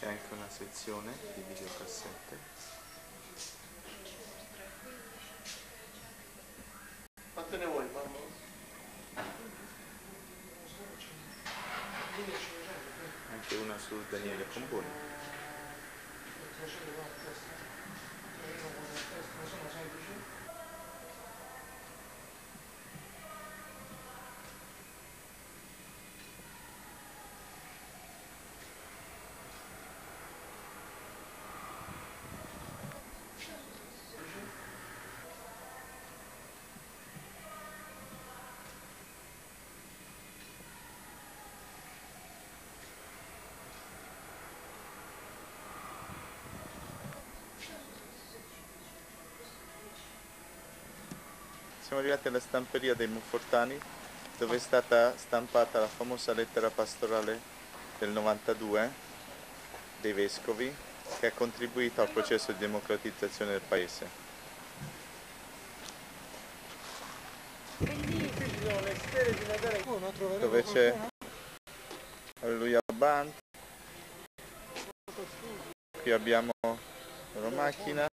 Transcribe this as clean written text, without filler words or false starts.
c'è anche una sezione di videocassette. Quante ne vuoi, Paolo? Anche una su Daniele Comboni. Siamo arrivati alla stamperia dei Monfortani, dove è stata stampata la famosa lettera pastorale del 92 dei vescovi, che ha contribuito al processo di democratizzazione del paese. Dove c'è Alleluia Band, qui abbiamo la loro macchina.